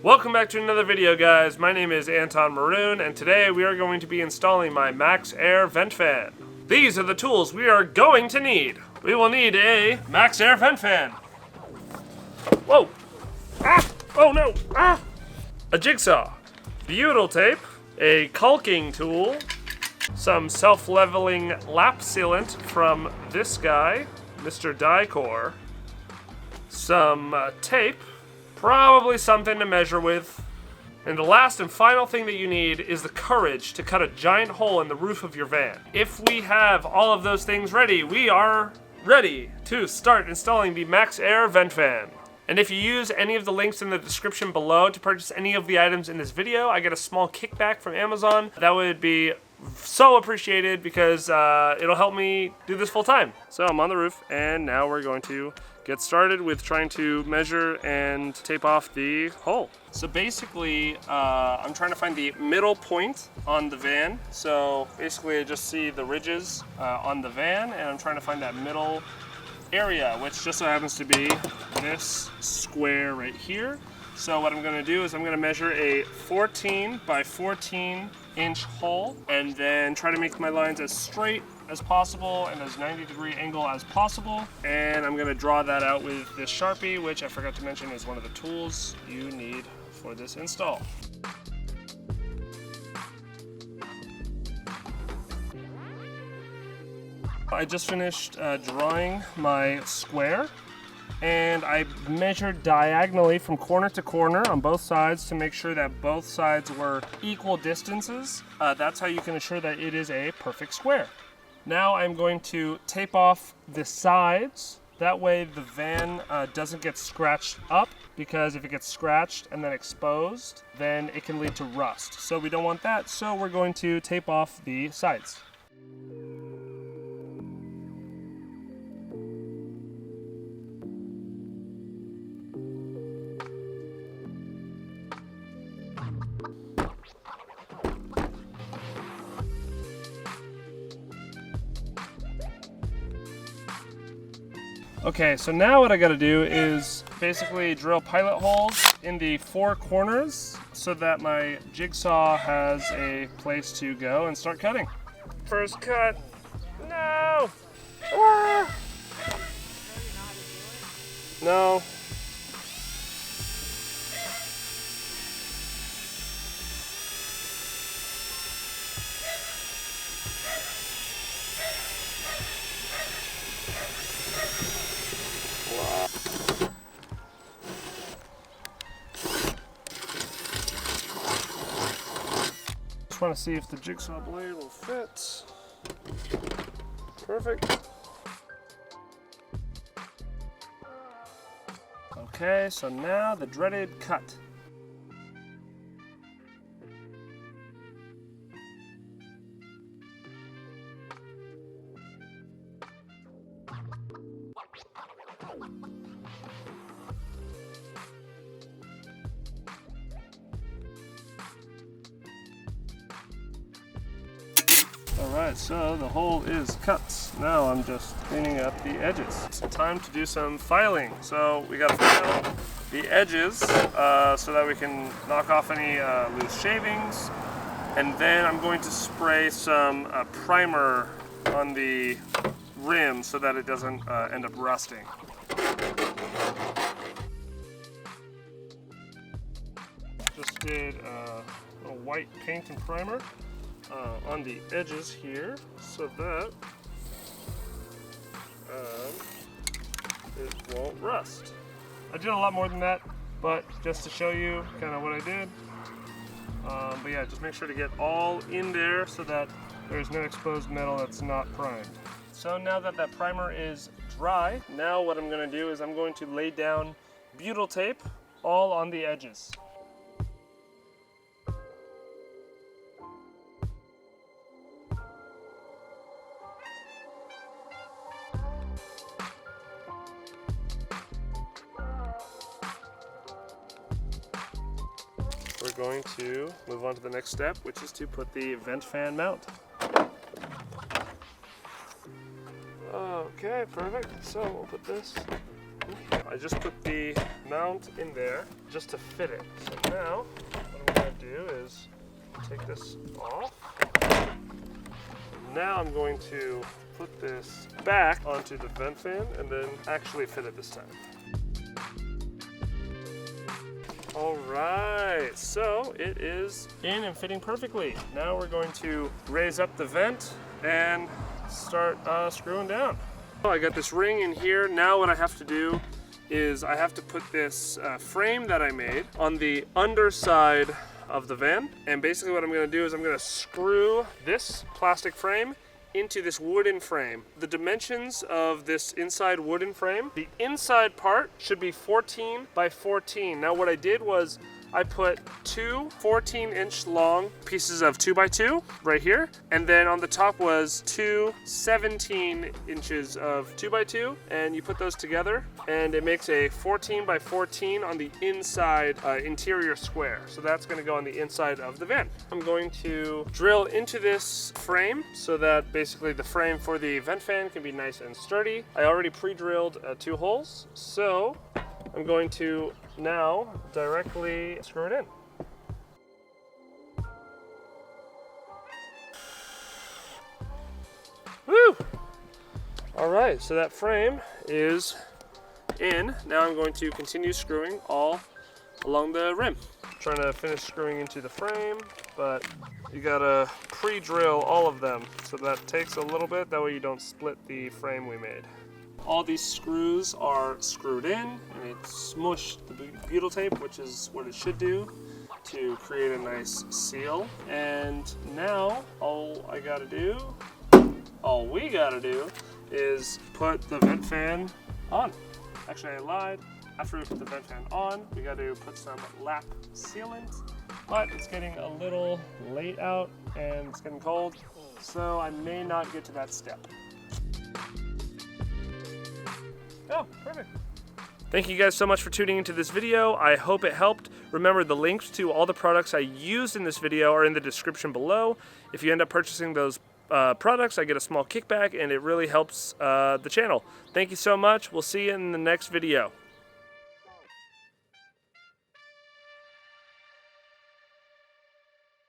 Welcome back to another video, guys. My name is Anton Maroon, and today we are going to be installing my MaxxAir Vent Fan. These are the tools we are going to need. We will need a MaxxAir Vent Fan. Whoa! Ah! Oh no! Ah! A jigsaw, butyl tape, a caulking tool, some self-leveling lap sealant from this guy, Mr. Dicor, some tape, probably something to measure with, and the last and final thing that you need is the courage to cut a giant hole in the roof of your van. If we have all of those things ready, we are ready to start installing the MaxxAir Vent Fan. And if you use any of the links in the description below to purchase any of the items in this video, I get a small kickback from Amazon. That would be so appreciated because it'll help me do this full time. So I'm on the roof, and now we're going to get started with trying to measure and tape off the hole. So basically, I'm trying to find the middle point on the van. So basically I just see the ridges on the van, and I'm trying to find that middle area, which just so happens to be this square right here. So what I'm going to do is I'm going to measure a 14 by 14 inch hole, and then try to make my lines as straight as possible and as 90-degree angle as possible. And I'm going to draw that out with this Sharpie, which I forgot to mention is one of the tools you need for this install. I just finished drawing my square, and I measured diagonally from corner to corner on both sides to make sure that both sides were equal distances. That's how you can ensure that it is a perfect square. Now I'm going to tape off the sides. That way the van doesn't get scratched up, because if it gets scratched and then exposed, then it can lead to rust. So we don't want that, so we're going to tape off the sides. Okay, so now what I gotta do is basically drill pilot holes in the four corners so that my jigsaw has a place to go and start cutting. First cut. No! Ah! No. Just want to see if the jigsaw blade will fit. Perfect. Okay, so now the dreaded cut. Alright, so the hole is cut. Now I'm just cleaning up the edges. It's time to do some filing. So we gotta file the edges so that we can knock off any loose shavings. And then I'm going to spray some primer on the rim so that it doesn't end up rusting. Just did a white paint and primer on the edges here so that it won't rust. I did a lot more than that, but just to show you kind of what I did. But yeah, just make sure to get all in there so that there's no exposed metal that's not primed. So now that that primer is dry, now what I'm going to do is I'm going to lay down butyl tape all on the edges. We're going to move on to the next step, which is to put the vent fan mount. Okay, perfect. So we'll put this in here. I just put the mount in there just to fit it. So now what I'm going to do is take this off. Now I'm going to put this back onto the vent fan and then actually fit it this time. All right, so it is in and fitting perfectly. Now we're going to raise up the vent and start screwing down. I got this ring in here. Now what I have to do is I have to put this frame that I made on the underside of the van. And basically what I'm gonna do is I'm gonna screw this plastic frame into this wooden frame. The dimensions of this inside wooden frame, the inside part should be 14 by 14. Now what I did was I put two 14-inch long pieces of 2x2 right here, and then on the top was two 17 inches of 2x2, and you put those together and it makes a 14 by 14 on the inside interior square. So that's going to go on the inside of the van. I'm going to drill into this frame so that basically the frame for the vent fan can be nice and sturdy. I already pre-drilled 2 holes, so I'm going to now directly screw it in. Woo! All right, so that frame is in. Now I'm going to continue screwing all along the rim. I'm trying to finish screwing into the frame, but you gotta pre-drill all of them. So that takes a little bit, that way you don't split the frame we made. All these screws are screwed in, and it smushed the butyl tape, which is what it should do to create a nice seal. And now all we gotta do is put the vent fan on. Actually, I lied. After we put the vent fan on, we gotta put some lap sealant, but it's getting a little late out and it's getting cold, so I may not get to that step. Oh, perfect. Thank you guys so much for tuning into this video. I hope it helped. Remember, the links to all the products I used in this video are in the description below. If you end up purchasing those products, I get a small kickback and it really helps the channel. Thank you so much. We'll see you in the next video.